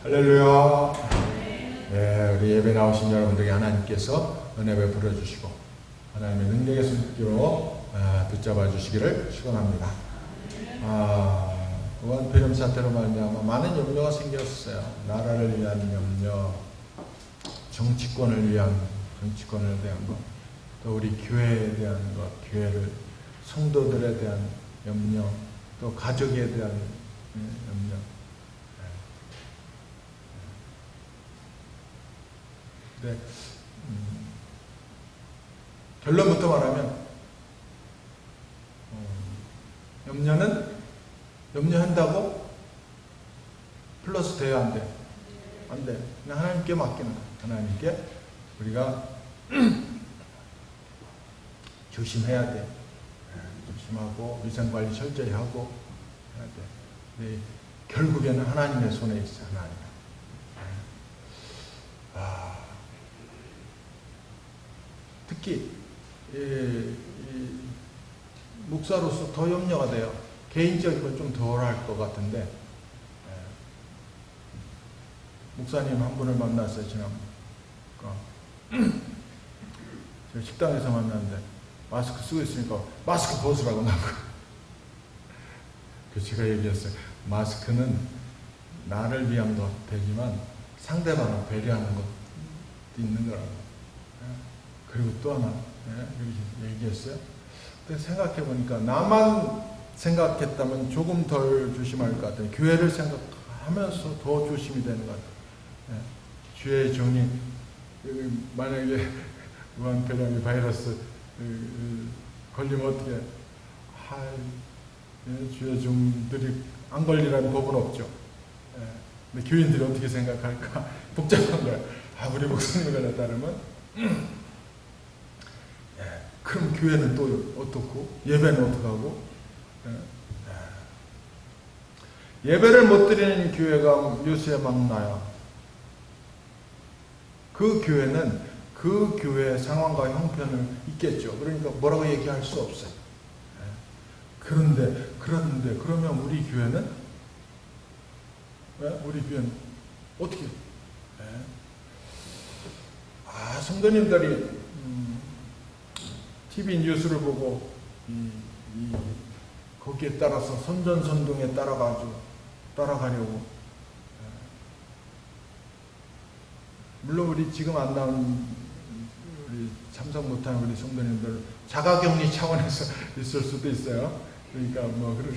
할렐루야. 네, 우리 예배 나오신 여러분들에게 하나님께서 은혜 베풀어 주시고 하나님의 능력의 손길로 붙잡아 주시기를 축원합니다. 우한폐렴 사태로 말미암아 많은 염려가 생겼어요. 나라를 위한 염려, 정치권을 대한 것, 또 우리 교회에 대한 것, 교회를 성도들에 대한 염려, 또 가족에 대한 염려. 네. 결론부터 말하면 염려한다고 플러스 돼야 안 돼. 안 돼. 그냥 하나님께 맡기는 거야. 하나님께 우리가 조심해야 돼. 조심하고 위생관리 철저히 하고 해야 돼. 네. 결국에는 하나님의 손에 있어. 하나님. 특히 목사로서 더 염려가 돼요. 개인적인 건 좀 덜 할 것 같은데 목사님 한 분을 만났어요. 지난번 제가 식당에서 만났는데 마스크 쓰고 있으니까 마스크 벗으라고 나고 제가 얘기했어요. 마스크는 나를 위함도 되지만 상대방을 배려하는 것도 있는 거라고. 그리고 또 하나 이렇게 얘기했어요. 근데 생각해보니까 나만 생각했다면 조금 덜 조심할 것 같아요. 교회를 생각하면서 더 조심이 되는 것 같아요. 주의 종이 만약에 우한폐렴이 바이러스 걸리면 어떻게 주의 종들이 안 걸리라는 법은 없죠. 근데 교인들이 어떻게 생각할까 복잡한 거야. 우리 목사님이 걸렸다면 그럼 교회는 또 어떻고 예배는 어떡하고 예배를 못 드리는 교회가 요새 막 나요. 그 교회는 그 교회의 상황과 형편을 있겠죠. 그러니까 뭐라고 얘기할 수 없어요. 그런데 그러면 우리 교회는 어떻게 성도님들이 TV 뉴스를 보고 거기에 따라서 선전선동에 따라가려고 물론 우리 지금 안 나온 우리 참석 못한 우리 성도님들 자가격리 차원에서 있을 수도 있어요. 그러니까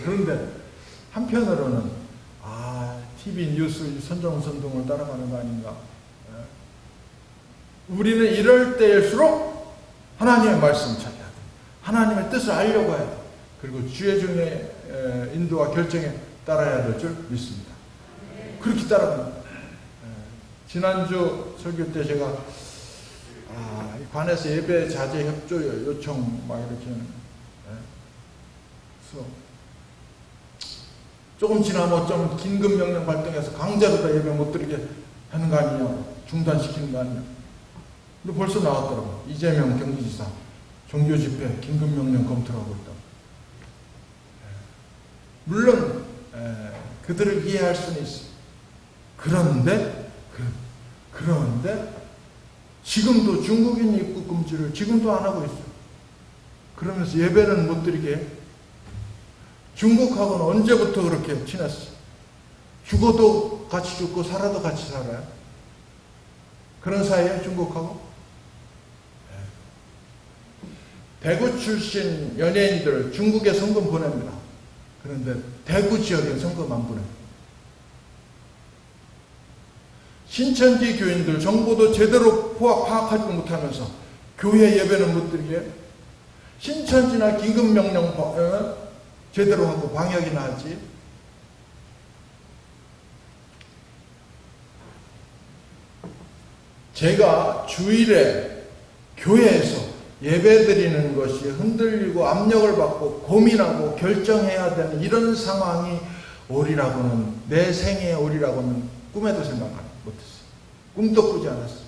그런데 한편으로는 TV 뉴스 선전선동을 따라가는 거 아닌가. 우리는 이럴 때일수록 하나님의 말씀을 찾아야 돼. 하나님의 뜻을 알려고 해야 돼. 그리고 주의 종의 인도와 결정에 따라야 될 줄 믿습니다. 그렇게 따라갑니다. 지난주 설교 때 제가 관에서 예배 자제 협조 요청 막 이렇게 그래서 조금 지나면 좀 긴급 명령 발동해서 강제로 다 예배 못 드리게 하는 거 아니냐, 중단시키는 거 아니냐. 근데 벌써 나왔더라고. 이재명 경기지사 종교 집회 긴급 명령 검토하고 있다고. 물론 그들을 이해할 수는 있어. 그런데 지금도 중국인 입국 금지를 지금도 안 하고 있어. 그러면서 예배는 못 드리게 해. 중국하고는 언제부터 그렇게 친했어? 죽어도 같이 죽고 살아도 같이 살아요. 그런 사이에 중국하고. 대구 출신 연예인들 중국에 성금 보냅니다. 그런데 대구 지역에 성금 안 보냅니다. 신천지 교인들 정보도 제대로 파악하지 못하면서 교회 예배는 못 드리게. 신천지나 긴급명령 제대로 하고 방역이나 하지. 제가 주일에 교회에서 예배드리는 것이 흔들리고 압력을 받고 고민하고 결정해야 되는 이런 상황이 오리라고는, 내 생애에 오리라고는 꿈에도 생각 못했어요. 꿈도 꾸지 않았어요.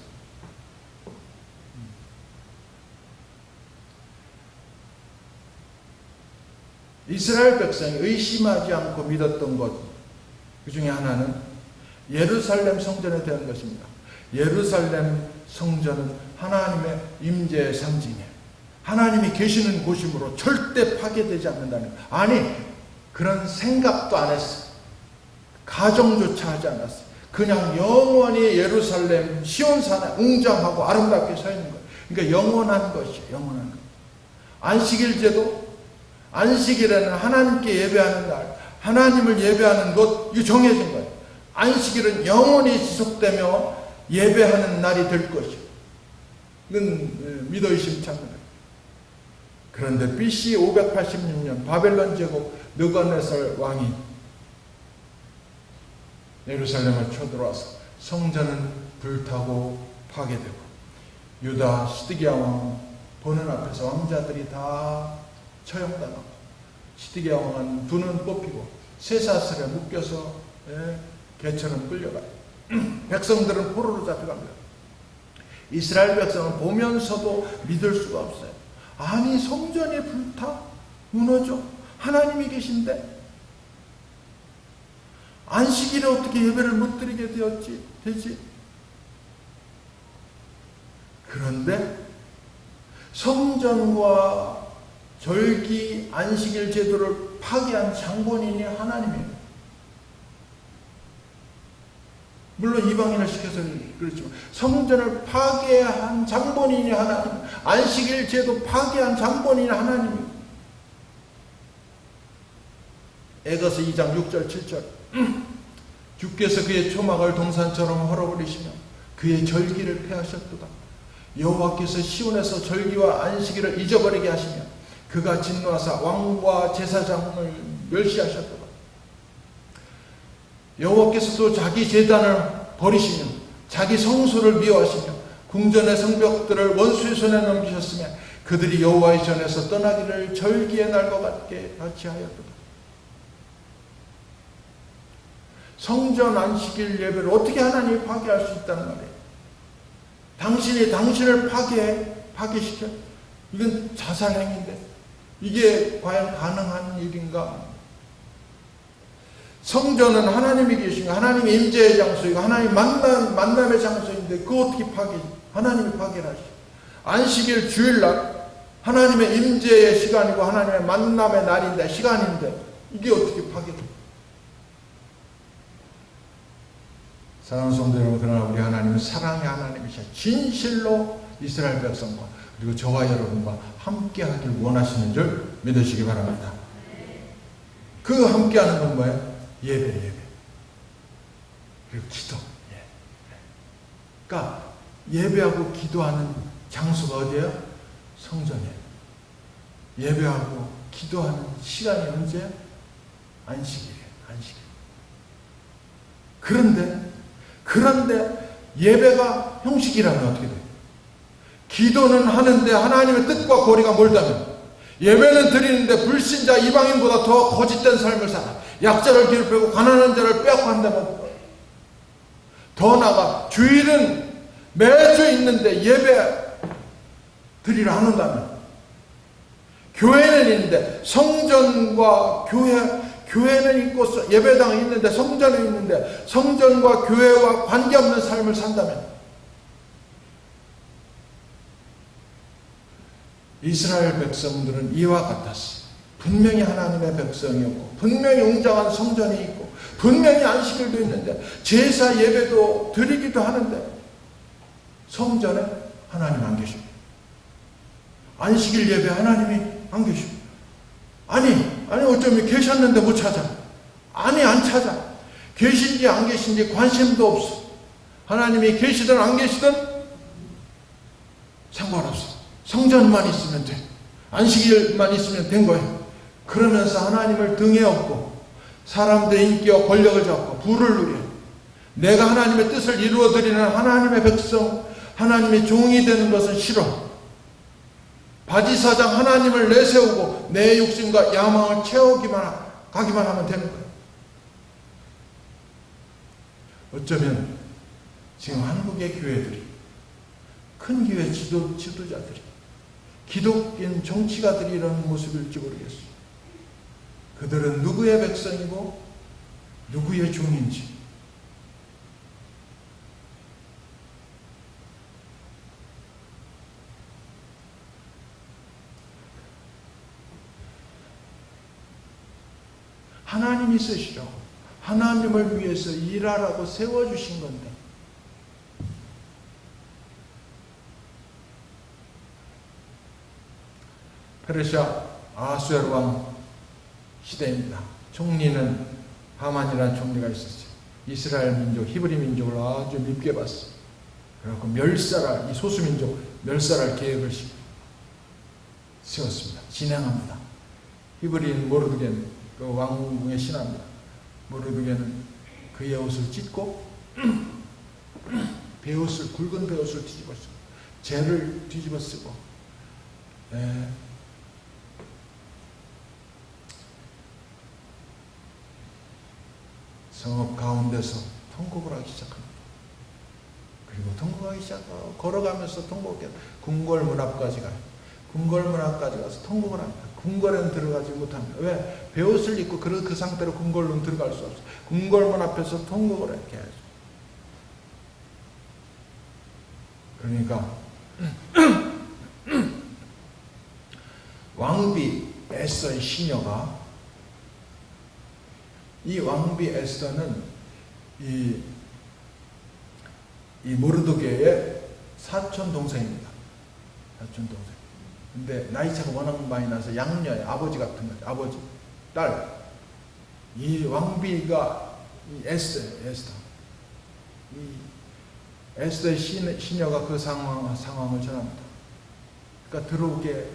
이스라엘 백성이 의심하지 않고 믿었던 것, 그 중에 하나는 예루살렘 성전에 대한 것입니다. 예루살렘 성전은 하나님의 임재의 상징이에요. 하나님이 계시는 곳이므로 절대 파괴되지 않는다는 거예요. 아니, 그런 생각도 안 했어요. 가정조차 하지 않았어요. 그냥 영원히 예루살렘 시온산에 웅장하고 아름답게 서 있는 거예요. 그러니까 영원한 것이에요. 영원한 것. 안식일제도, 안식일에는 하나님께 예배하는 날, 하나님을 예배하는 것, 이거 정해진 거예요. 안식일은 영원히 지속되며 예배하는 날이 될 것이에요. 이건 믿어 의심치 않는 거예요. 그런데 BC 586년 바벨론 제국 느부갓네살 왕이 예루살렘을 쳐들어와서 성전은 불타고 파괴되고, 유다 시드기야 왕 보는 앞에서 왕자들이 다 처형당하고, 시드기야 왕은 두 눈 뽑히고 쇠사슬에 묶여서 개처럼 끌려가요. 백성들은 포로로 잡혀갑니다. 이스라엘 백성은 보면서도 믿을 수가 없어요. 아니, 성전이 불타? 무너져? 하나님이 계신데? 안식일에 어떻게 예배를 못 드리게 되지? 그런데 성전과 절기 안식일 제도를 파괴한 장본인이 하나님이에요. 물론 이방인을 시켜서 그렇지만 성전을 파괴한 장본인이 하나님, 안식일 제도 파괴한 장본인이 하나님이에요. 에거서 2장 6절 7절 주께서 그의 초막을 동산처럼 헐어버리시며 그의 절기를 폐하셨도다. 여호와께서 시온에서 절기와 안식일을 잊어버리게 하시며 그가 진노하사 왕과 제사장을 멸시하셨도다. 여호와께서도 자기 제단을 버리시며 자기 성소를 미워하시며 궁전의 성벽들을 원수의 손에 넘기셨으며 그들이 여호와의 전에서 떠나기를 절기의 날과 같이 하였도다. 성전 안식일 예배를 어떻게 하나님이 파괴할 수 있다는 말이에요. 당신이 당신을 파괴시켜? 이건 자살행위인데 이게 과연 가능한 일인가? 성전은 하나님이 계신 거, 하나님의 임재의 장소이고 하나님 만남의 장소인데 그거 어떻게 하나님이 파괴를 하시죠? 안식일 주일날 하나님의 임재의 시간이고 하나님의 만남의 날인데 시간인데 이게 어떻게 파괴돼요? 사랑하는 성도 여러분, 그러나 우리 하나님은 사랑의 하나님이시여 진실로 이스라엘 백성과 그리고 저와 여러분과 함께 하길 원하시는 줄 믿으시기 바랍니다. 그 함께 하는 건 뭐예요? 예배. 그리고 기도. 그러니까 예배하고 기도하는 장소가 어디예요? 성전이에요. 예배하고 기도하는 시간이 언제예요? 안식일이에요. 안식일. 그런데 예배가 형식이라면 어떻게 돼요? 기도는 하는데 하나님의 뜻과 거리가 멀다면, 예배는 드리는데 불신자 이방인보다 더 거짓된 삶을 살아 약자를 괴롭히고 가난한 자를 빼앗고 한다면, 더 나아가 주일은 매주 있는데 예배 드리려 한다면, 교회는 있는데 성전과 교회는 있고 예배당이 있는데 성전이 있는데 성전과 교회와 관계없는 삶을 산다면, 이스라엘 백성들은 이와 같았어. 분명히 하나님의 백성이었고 분명히 웅장한 성전이 있고 분명히 안식일도 있는데 제사 예배도 드리기도 하는데 성전에 하나님 안 계십니다. 안식일 예배 하나님이 안 계십니다. 아니 어쩌면 계셨는데 못 찾아. 안 찾아. 계신지 안 계신지 관심도 없어. 하나님이 계시든 안 계시든 상관없어. 성전만 있으면 돼. 안식일만 있으면 된 거예요. 그러면서 하나님을 등에 업고 사람들의 인기와 권력을 잡고 부를 누려 내가 하나님의 뜻을 이루어드리는 하나님의 백성, 하나님의 종이 되는 것은 싫어. 바지사장 하나님을 내세우고 내 욕심과 야망을 가기만 하면 되는 거예요. 어쩌면 지금 한국의 교회들이, 큰 교회 지도자들이, 기독인 정치가들이 이런 모습일지 모르겠어요. 그들은 누구의 백성이고 누구의 종인지 하나님이 쓰시라고, 하나님을 위해서 일하라고 세워주신 건데, 페르시아 아수에르 왕 시대입니다. 총리는 하만이라는 총리가 있었어요. 이스라엘 민족, 히브리 민족을 아주 밉게 봤어요. 그래서 멸살할, 이 소수민족 멸살할 계획을 세웠습니다. 진행합니다. 히브리인 모르드게는 그 왕궁의 신하입니다. 모르드게는 그의 옷을 찢고 베옷을, 굵은 베옷을 뒤집어 쓰고 재를 뒤집어 쓰고 성읍 가운데서 통곡을 하기 시작합니다. 그리고 통곡하기 시작하고 걸어가면서 통곡해 궁궐문 앞까지 가요. 궁궐문 앞까지 가서 통곡을 합니다. 궁궐에는 들어가지 못합니다. 왜? 베옷을 입고 그 상태로 궁궐로 들어갈 수 없어요. 궁궐문 앞에서 통곡을 이렇게 해야죠. 그러니까 왕비 에스더의 시녀가, 이 왕비 에스더는 이 모르드게의 사촌 동생입니다. 사촌 동생. 근데 나이 차가 워낙 많이 나서 양녀의 아버지 같은 거죠. 아버지, 딸. 이 왕비가 이 에스더예요. 이 에스더의 시녀가 그 상황을 전합니다. 그러니까 들어오게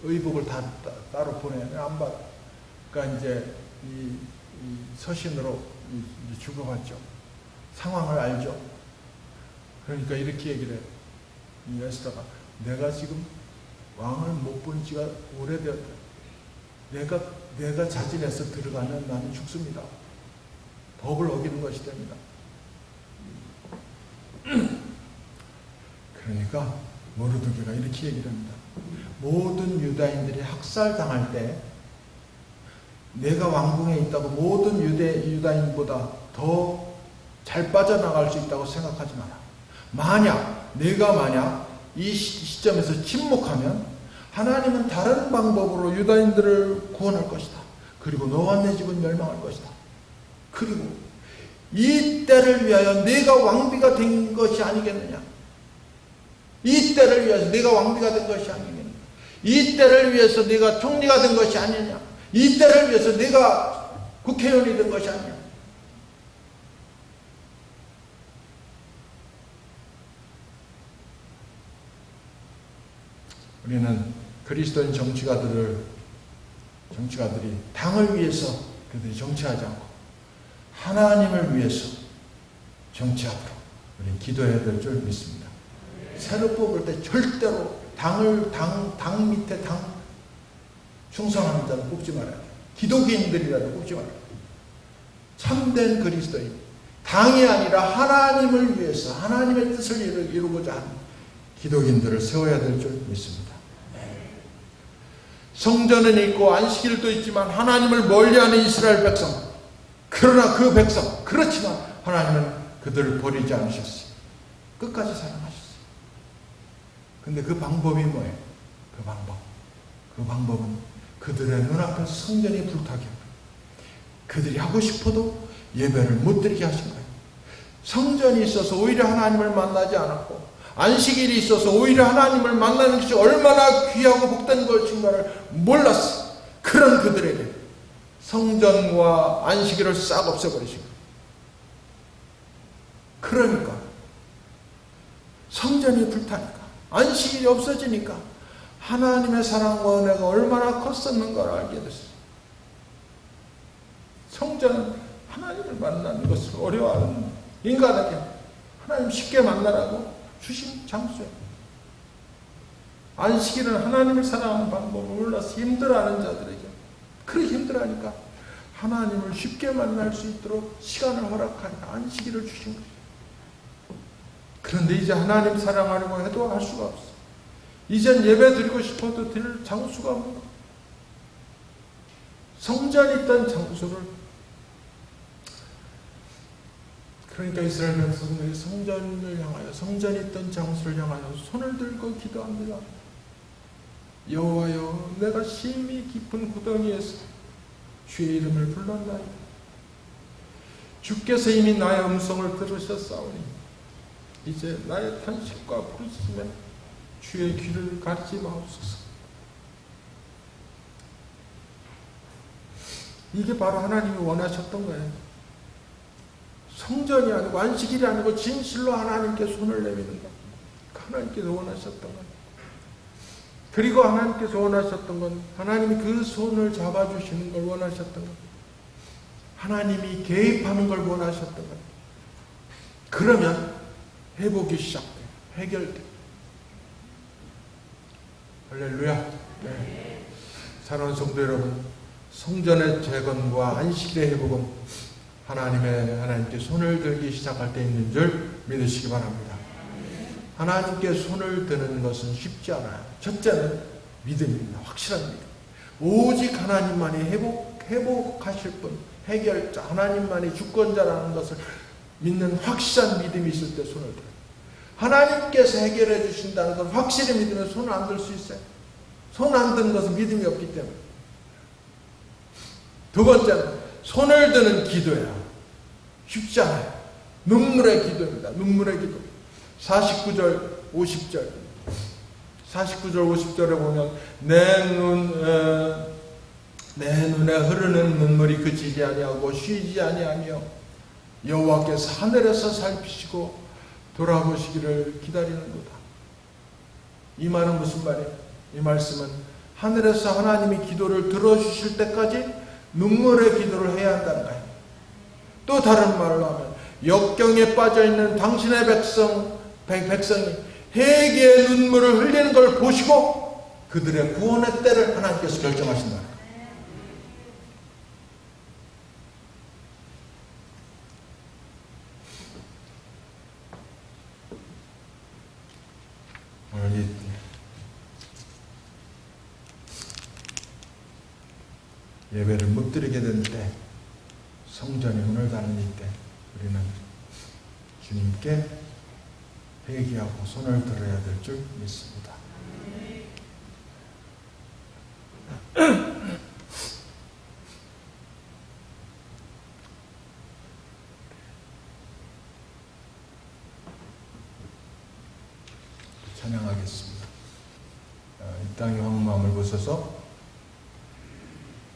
의복을 다 따로 보내요. 안 받아. 그러니까 이제 이 서신으로 주고받죠. 상황을 알죠. 그러니까 이렇게 얘기를 해요. 이 에스더가, 내가 지금 왕을 못 본 지가 오래되었다. 내가 자진해서 들어가면 나는 죽습니다. 법을 어기는 것이 됩니다. 그러니까 모르드게가 이렇게 얘기를 합니다. 모든 유다인들이 학살당할 때 내가 왕궁에 있다고 모든 유다인보다 더 잘 빠져나갈 수 있다고 생각하지 마라. 내가 이 시점에서 침묵하면 하나님은 다른 방법으로 유다인들을 구원할 것이다. 그리고 너와 내 집은 멸망할 것이다. 그리고 이 때를 위하여 내가 왕비가 된 것이 아니겠느냐. 이 때를 위해서 내가 왕비가 된 것이 아니겠느냐. 이 때를 위해서 내가 총리가 된 것이 아니냐. 이 때를 위해서 내가 국회의원이 된 것이 아니냐. 우리는 그리스도인 정치가들이 당을 위해서 그들이 정치하지 않고 하나님을 위해서 정치하도록 우리는 기도해야 될 줄 믿습니다. 새로 뽑을 때 절대로 당 밑에 충성하는 자는 뽑지 말아야 돼요. 기독인들이라도 뽑지 말아야 돼요. 참된 그리스도인, 당이 아니라 하나님을 위해서 하나님의 뜻을 이루고자 하는 기독인들을 세워야 될 줄 믿습니다. 성전은 있고 안식일도 있지만 하나님을 멀리하는 이스라엘 백성, 그러나 그 백성, 그렇지만 하나님은 그들을 버리지 않으셨어요. 끝까지 사랑하셨어요. 근데 그 방법이 뭐예요? 그 방법은 그들의 눈앞에 성전이 불타게 하고 그들이 하고 싶어도 예배를 못 드리게 하신 거예요. 성전이 있어서 오히려 하나님을 만나지 않았고 안식일이 있어서 오히려 하나님을 만나는 것이 얼마나 귀하고 복된 것인가를 몰랐어요. 그런 그들에게 성전과 안식일을 싹 없애버리신 거예요. 그러니까 성전이 불타니까 안식일이 없어지니까 하나님의 사랑과 은혜가 얼마나 컸었는가를 알게 됐어요. 성전은 하나님을 만나는 것을 어려워하는 인간에게 하나님 쉽게 만나라고 주신 장소예요. 안식일은 하나님을 사랑하는 방법을 몰라서 힘들어하는 자들에게, 그렇게 힘들어하니까 하나님을 쉽게 만날 수 있도록 시간을 허락하니 안식일을 주신 거예요. 그런데 이제 하나님 사랑하려고 해도 할 수가 없어. 이젠 예배 드리고 싶어도 드릴 장수가 없는 거예요. 성전이 있던 장소를, 그러니까 이스라엘 백성들이 성전을 향하여, 성전이 있던 장소를 향하여 손을 들고 기도합니다. 여호와여, 내가 심히 깊은 구덩이에서 주의 이름을 불렀나이다. 주께서 이미 나의 음성을 들으셨사오니 이제 나의 탄식과 부르짖음에 주의 귀를 가리지 마옵소서. 이게 바로 하나님이 원하셨던 거예요. 성전이 아니고 안식일이 아니고 진실로 하나님께 손을 내미는 것. 하나님께서 원하셨던 것. 그리고 하나님께서 원하셨던 건 하나님이 그 손을 잡아주시는 걸 원하셨던 것. 하나님이 개입하는 걸 원하셨던 것. 그러면 회복이 시작돼요. 해결돼요. 할렐루야. 네. 사랑하는 성도 여러분, 성전의 재건과 안식일의 회복은 하나님께 손을 들기 시작할 때 있는 줄 믿으시기 바랍니다. 하나님께 손을 드는 것은 쉽지 않아요. 첫째는 믿음입니다. 확실한 믿음. 오직 하나님만이 회복하실 분, 해결자, 하나님만이 주권자라는 것을 믿는 확실한 믿음이 있을 때 손을 들어요. 하나님께서 해결해 주신다는 걸 확실히 믿으면 손을 안 들 수 있어요. 손 안 드는 것은 믿음이 없기 때문에. 두 번째는 손을 드는 기도예요. 쉽지 않아요. 눈물의 기도입니다. 눈물의 기도. 49절, 50절. 49절, 50절에 보면 내 눈에 흐르는 눈물이 그치지 아니하고 쉬지 아니하며 여호와께서 하늘에서 살피시고 돌아보시기를 기다리는도다. 이 말은 무슨 말이에요? 이 말씀은 하늘에서 하나님이 기도를 들어주실 때까지 눈물의 기도를 해야 한다는 거예요. 또 다른 말로 하면 역경에 빠져있는 당신의 백성이 회개의 눈물을 흘리는 걸 보시고 그들의 구원의 때를 하나님께서 결정하신다. 오늘 이 예배를 못 드리게 된 때, 성전이 문을 닫는 이때 우리는 주님께 회개하고 손을 들어야 될 줄 믿습니다. 찬양하겠습니다. 이 땅의 황무함을 보셔서